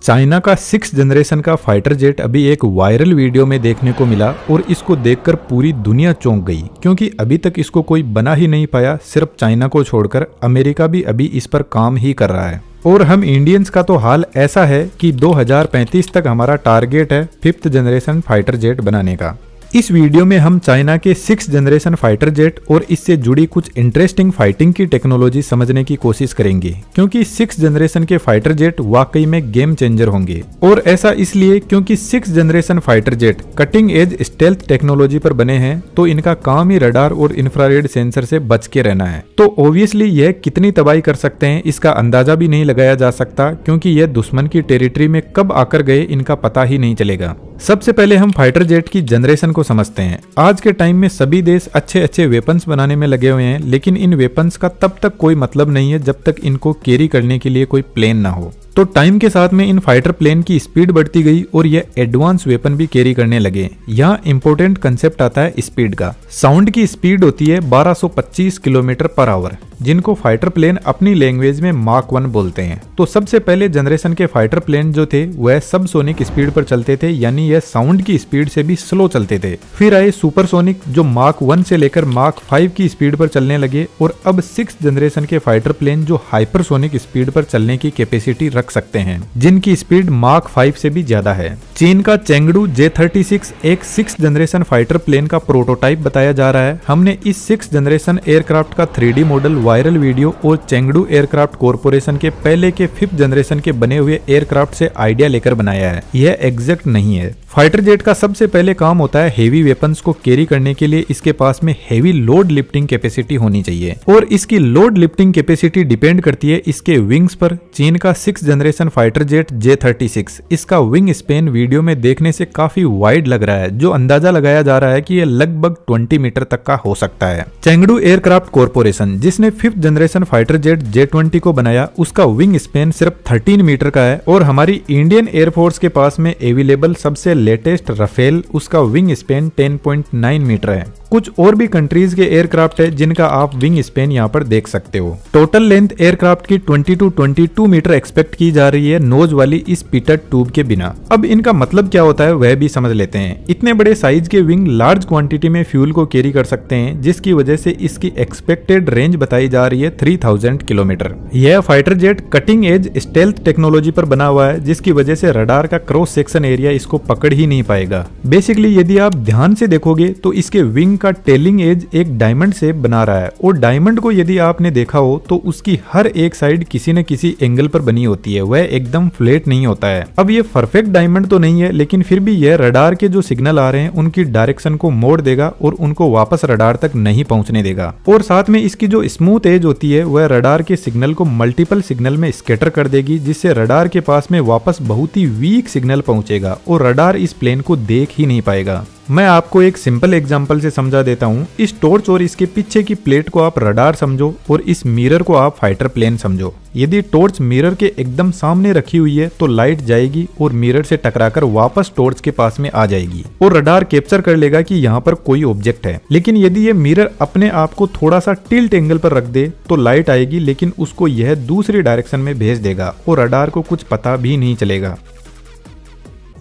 China का 6th generation का fighter jet अभी एक वायरल वीडियो में देखने को मिला और इसको देखकर पूरी दुनिया चौंक गई, क्योंकि अभी तक इसको कोई बना ही नहीं पाया। सिर्फ चाइना को छोड़कर अमेरिका भी अभी इस पर काम ही कर रहा है। और हम इंडियंस का तो हाल ऐसा है कि 2035 तक हमारा टारगेट है 5th जनरेशन फाइटर जेट बनाने का। इस वीडियो में हम चाइना के 6th जनरेशन फाइटर जेट और इससे जुड़ी कुछ इंटरेस्टिंग फाइटिंग की टेक्नोलॉजी समझने की कोशिश करेंगे, क्योंकि 6th जनरेशन के फाइटर जेट वाकई में गेम चेंजर होंगे। और ऐसा इसलिए क्योंकि 6th generation fighter jet cutting edge stealth technology पर बने हैं, तो इनका काम ही रडार और इंफ्रारेड सेंसर से बच के रहना है। तो ऑब्वियसली यह कितनी तबाही कर सकते हैं इसका अंदाजा भी नहीं लगाया जा सकता, क्योंकि यह दुश्मन की टेरिटरी में कब आकर गए इनका पता ही नहीं चलेगा। सबसे पहले हम फाइटर जेट की जनरेशन को समझते हैं। आज के टाइम में सभी देश अच्छे अच्छे वेपन्स बनाने में लगे हुए हैं, लेकिन इन वेपन्स का तब तक कोई मतलब नहीं है जब तक इनको कैरी करने के लिए कोई प्लेन ना हो। तो टाइम के साथ में इन फाइटर प्लेन की स्पीड बढ़ती गई और ये एडवांस वेपन भी कैरी करने लगे। यहाँ इंपॉर्टेंट कंसेप्ट आता है स्पीड का। साउंड की स्पीड होती है 1225 किलोमीटर पर आवर, जिनको फाइटर प्लेन अपनी लैंग्वेज में माक 1 बोलते हैं। तो सबसे पहले जनरेशन के फाइटर प्लेन जो थे वह सबसोनिक स्पीड पर चलते थे, यानी यह साउंड की स्पीड से भी स्लो चलते थे। फिर आए सुपरसोनिक, जो माक 1 से लेकर माक 5 की स्पीड पर चलने लगे। और अब 6th जनरेशन के फाइटर प्लेन जो हाइपरसोनिक स्पीड पर चलने की कैपेसिटी रख सकते हैं, जिनकी स्पीड माक 5 से भी ज्यादा है। चीन का चेंगडू J36 एक 6th जनरेशन फाइटर प्लेन का प्रोटोटाइप बताया जा रहा है। हमने इस 6th जनरेशन एयरक्राफ्ट का 3D मॉडल वायरल वीडियो और चेंगडू एयरक्राफ्ट कॉरपोरेशन के पहले के 5th जनरेशन के बने हुए एयरक्राफ्ट से आइडिया लेकर बनाया है। यह एग्जैक्ट नहीं है। फाइटर जेट का सबसे पहले काम होता है हेवी वेपन्स को कैरी करने के लिए इसके पास में हेवी लोड लिफ्टिंग कैपेसिटी होनी चाहिए, और इसकी लोड लिफ्टिंग कैपेसिटी डिपेंड करती है इसके विंग्स पर। चीन का 6th generation fighter jet J36, इसका विंग स्पेन वीडियो में देखने से काफी वाइड लग रहा है, जो अंदाजा लगाया जा रहा है कि यह लगभग 20 मीटर तक का हो सकता है। चेंगडू एयरक्राफ्ट कॉरपोरेशन, जिसने 5th generation fighter jet J20 को बनाया, उसका विंग स्पेन सिर्फ 13 मीटर का है। और हमारी इंडियन एयरफोर्स के पास में अवेलेबल सबसे लेटेस्ट राफेल, उसका विंग स्पेन 10.9 मीटर है। कुछ और भी कंट्रीज के एयरक्राफ्ट है जिनका आप विंग स्पेन यहाँ पर देख सकते हो। टोटल लेंथ एयरक्राफ्ट की 22 मीटर एक्सपेक्ट की जा रही है नोज वाली इस पिटट ट्यूब के बिना। अब इनका मतलब क्या होता है वह भी समझ लेते हैं। इतने बड़े साइज के विंग लार्ज क्वांटिटी में फ्यूल को कैरी कर सकते हैं, जिसकी वजह से इसकी एक्सपेक्टेड रेंज बताई जा रही है 3000 किलोमीटर। यह fighter jet cutting edge stealth technology पर बना हुआ है, जिसकी वजह से रडार का क्रॉस सेक्शन एरिया इसको पकड़ ही नहीं पाएगा। बेसिकली यदि आप ध्यान से देखोगे तो इसके विंग का टेलिंग एज एक डायमंड शेप बना रहा है, और डायमंड को यदि आपने देखा हो तो उसकी हर एक साइड किसी न किसी एंगल पर बनी होती है, वह एकदम फ्लैट नहीं होता है। अब ये परफेक्ट डायमंड तो नहीं है, लेकिन फिर भी यह रडार के जो सिग्नल आ रहे हैं उनकी डायरेक्शन को मोड़ देगा और उनको वापस रडार तक नहीं पहुंचने देगा। और साथ में इसकी जो स्मूथ एज होती है वह रडार के सिग्नल को मल्टीपल सिग्नल में स्कैटर कर देगी, जिससे रडार के पास में वापस बहुत ही वीक सिग्नल पहुंचेगा और रडार इस प्लेन को देख ही नहीं पाएगा। मैं आपको एक सिंपल एग्जांपल से समझा देता हूँ। इस टॉर्च और इसके पीछे की प्लेट को आप रडार समझो और इस मिरर को आप फाइटर प्लेन समझो। यदि टॉर्च मिरर के एकदम सामने रखी हुई है तो लाइट जाएगी और मिरर से टकराकर वापस टॉर्च के पास में आ जाएगी और रडार कैप्चर कर लेगा कि यहाँ पर कोई ऑब्जेक्ट है। लेकिन यदि ये मिरर अपने आप को थोड़ा सा टिल्ट एंगल पर रख दे तो लाइट आएगी, लेकिन उसको यह दूसरी डायरेक्शन में भेज देगा और रडार को कुछ पता भी नहीं चलेगा।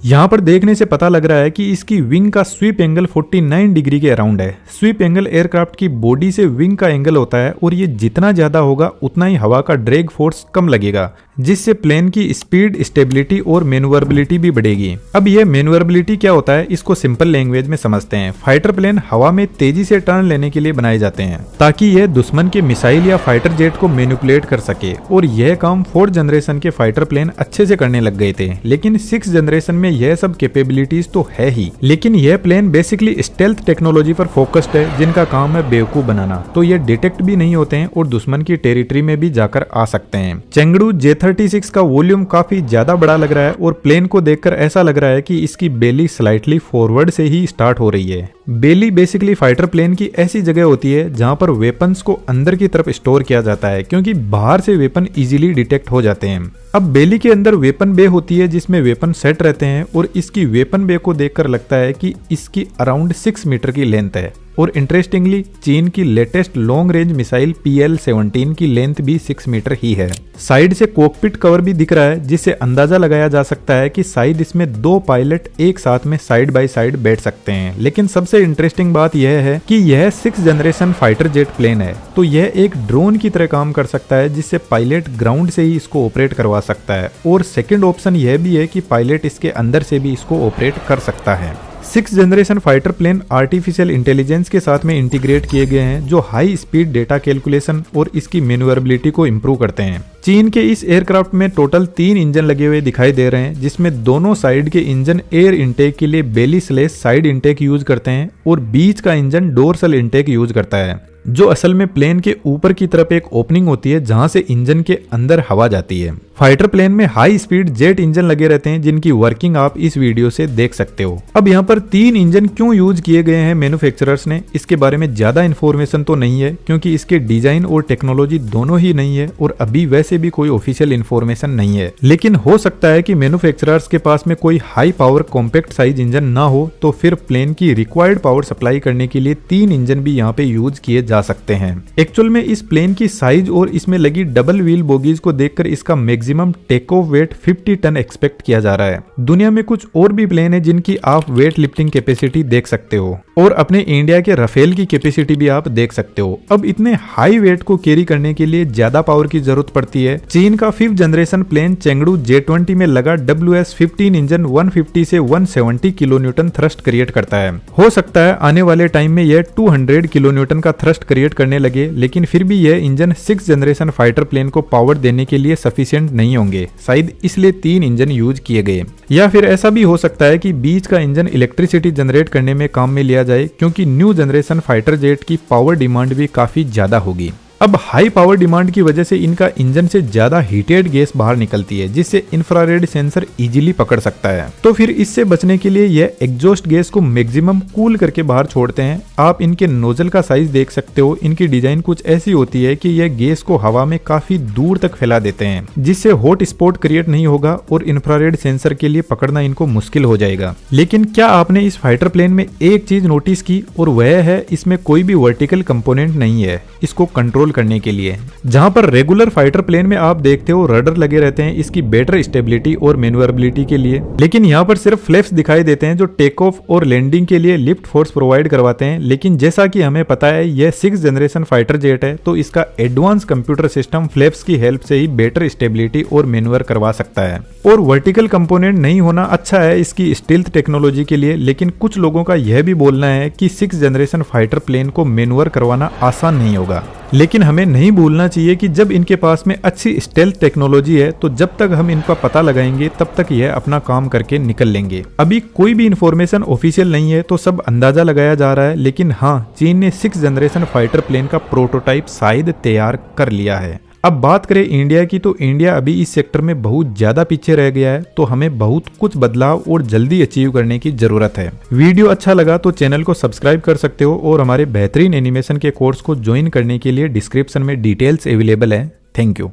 यहाँ पर देखने से पता लग रहा है कि इसकी विंग का स्वीप एंगल 49 डिग्री के अराउंड है। स्वीप एंगल एयरक्राफ्ट की बॉडी से विंग का एंगल होता है, और ये जितना ज्यादा होगा उतना ही हवा का ड्रैग फोर्स कम लगेगा, जिससे प्लेन की स्पीड, स्टेबिलिटी और मैन्युवरेबिलिटी भी बढ़ेगी। अब ये मैन्युवरेबिलिटी क्या होता है इसको सिंपल लैंग्वेज में समझते हैं। फाइटर प्लेन हवा में तेजी से टर्न लेने के लिए बनाए जाते हैं, ताकि यह दुश्मन के मिसाइल या फाइटर जेट को मैनिपुलेट कर सके। और यह काम 4th जनरेशन के फाइटर प्लेन अच्छे से करने लग गए थे, लेकिन 6th जनरेशन में यह सब कैपेबिलिटीज तो है ही, लेकिन यह प्लेन बेसिकली स्टेल्थ टेक्नोलॉजी पर फोकस्ड है, जिनका काम है बेवकूफ बनाना। तो ये डिटेक्ट भी नहीं होते हैं और दुश्मन की टेरिटरी में भी जाकर आ सकते हैं। चेंगडू J36 का वॉल्यूम काफी ज्यादा बड़ा लग रहा है और प्लेन को देखकर ऐसा लग रहा है कि इसकी बेली स्लाइटली फॉरवर्ड से ही स्टार्ट हो रही है। बेली बेसिकली फाइटर प्लेन की ऐसी जगह होती है जहां पर वेपन्स को अंदर की तरफ स्टोर किया जाता है, क्योंकि बाहर से वेपन इजीली डिटेक्ट हो जाते हैं। अब बेली के अंदर वेपन बे होती है जिसमें वेपन सेट रहते हैं, और इसकी वेपन बे को देखकर लगता है कि इसकी अराउंड 6 मीटर की लेंथ है। और इंटरेस्टिंगली चीन की latest long range missile PL-17 की लेंथ भी 6 मीटर ही है। साइड से कॉकपिट कवर भी दिख रहा है, जिससे अंदाजा लगाया जा सकता है कि शायद इसमें 2 पायलट एक साथ में साइड बाय साइड बैठ सकते हैं। लेकिन सबसे इंटरेस्टिंग बात यह है कि यह 6th generation fighter jet plane है, तो यह एक ड्रोन की तरह काम कर सकता है, जिससे पायलट ग्राउंड से ही इसको ऑपरेट करवा सकता है। और सेकेंड ऑप्शन यह भी है कि पायलट इसके अंदर से भी इसको ऑपरेट कर सकता है। 6th generation fighter plane artificial intelligence के साथ में इंटीग्रेट किए गए हैं, जो हाई स्पीड डेटा कैलकुलेशन और इसकी मैन्युवरेबिलिटी को इम्प्रूव करते हैं। चीन के इस एयरक्राफ्ट में टोटल 3 इंजन लगे हुए दिखाई दे रहे हैं, जिसमें दोनों साइड के इंजन एयर इनटेक के लिए बेली/साइड इनटेक यूज करते हैं, और बीच का इंजन डोर्सल इनटेक यूज करता है, जो असल में प्लेन के ऊपर की तरफ एक ओपनिंग होती है जहां से इंजन के अंदर हवा जाती है। फाइटर प्लेन में हाई स्पीड जेट इंजन लगे रहते हैं, जिनकी वर्किंग आप इस वीडियो से देख सकते हो। अब यहाँ पर 3 इंजन क्यों यूज किए गए हैं मैन्युफैक्चरर्स ने, इसके बारे में ज्यादा इन्फॉर्मेशन तो नहीं है, क्योंकि इसके डिजाइन और टेक्नोलॉजी दोनों ही नहीं है, और अभी वैसे भी कोई ऑफिशियल इन्फॉर्मेशन नहीं है। लेकिन हो सकता है कि मैन्युफैक्चरर्स के पास में कोई high power compact size engine ना हो, तो फिर प्लेन की रिक्वायर्ड पावर सप्लाई करने के लिए 3 इंजन भी यहाँ पे यूज किए जा सकते हैं। एक्चुअल में इस प्लेन की साइज और इसमें लगी डबल व्हील बोगीज को देखकर इसका maximum take off weight 50 ton expect किया जा रहा है। दुनिया में कुछ और भी प्लेन है जिनकी आप वेट लिफ्टिंग कैपेसिटी देख सकते हो, और अपने इंडिया के राफेल की कैपेसिटी भी आप देख सकते हो। अब इतने हाई वेट को कैरी करने के लिए ज्यादा पावर की जरूरत पड़ती है। चीन का 5th generation plane Chengdu J-20 में लगा WS-15 इंजन 150 से 170 किलो न्यूटन थ्रस्ट क्रिएट करता है। हो सकता है आने वाले टाइम में यह 200 किलो न्यूटन का थ्रस्ट क्रिएट करने लगे, लेकिन फिर भी यह engine 6th generation fighter plane को पावर देने के लिए सफिशिएंट नहीं होंगे, शायद इसलिए 3 इंजन यूज किए गए। या फिर ऐसा भी हो सकता है कि बीच का इंजन इलेक्ट्रिसिटी जनरेट करने में काम में लिया जाए, क्योंकि न्यू जनरेशन फाइटर जेट की पावर डिमांड भी काफी ज्यादा होगी। अब हाई पावर डिमांड की वजह से इनका इंजन से ज्यादा हीटेड गैस बाहर निकलती है, जिससे इंफ्रारेड सेंसर इजीली पकड़ सकता है। तो फिर इससे बचने के लिए यह एग्जॉस्ट गैस को मैक्सिमम कूल करके बाहर छोड़ते हैं। आप इनके नोजल का साइज देख सकते हो। इनकी डिजाइन कुछ ऐसी होती है कि यह गैस को हवा में काफी दूर तक फैला देते हैं, जिससे हॉट स्पॉट क्रिएट नहीं होगा और इंफ्रारेड सेंसर के लिए पकड़ना इनको मुश्किल हो जाएगा। लेकिन क्या आपने इस फाइटर प्लेन में एक चीज नोटिस की, और वह है इसमें कोई भी वर्टिकल कंपोनेंट नहीं है इसको कंट्रोल करने के लिए। जहां पर रेगुलर फाइटर प्लेन में आप देखते हो रडर लगे रहते हैं इसकी बेटर स्टेबिलिटी और मैन्युवरेबिलिटी के लिए, लेकिन यहां पर सिर्फ फ्लैप्स दिखाई देते हैं जो टेक ऑफ और लैंडिंग के लिए लिफ्ट फोर्स प्रोवाइड करवाते हैं। लेकिन जैसा कि हमें पता है यह 6th जनरेशन फाइटर जेट है, तो इसका एडवांस कंप्यूटर सिस्टम फ्लैप्स की हेल्प से ही बेटर स्टेबिलिटी और मैन्युवर करवा सकता है। और वर्टिकल कंपोनेंट नहीं होना अच्छा है इसकी स्टील्थ टेक्नोलॉजी के लिए, लेकिन कुछ लोगों का यह भी बोलना है कि 6th जनरेशन फाइटर प्लेन को मैन्युवर करवाना आसान नहीं होगा। लेकिन हमें नहीं भूलना चाहिए कि जब इनके पास में अच्छी स्टेल्थ टेक्नोलॉजी है, तो जब तक हम इनका पता लगाएंगे तब तक यह अपना काम करके निकल लेंगे। अभी कोई भी इंफॉर्मेशन ऑफिशियल नहीं है, तो सब अंदाजा लगाया जा रहा है। लेकिन हाँ, चीन ने 6th जनरेशन फाइटर प्लेन का प्रोटोटाइप शायद तैयार कर लिया है। अब बात करें इंडिया की, तो इंडिया अभी इस सेक्टर में बहुत ज्यादा पीछे रह गया है, तो हमें बहुत कुछ बदलाव और जल्दी अचीव करने की जरूरत है। वीडियो अच्छा लगा तो चैनल को सब्सक्राइब कर सकते हो, और हमारे बेहतरीन एनिमेशन के कोर्स को ज्वाइन करने के लिए डिस्क्रिप्शन में डिटेल्स अवेलेबल है। Thank you.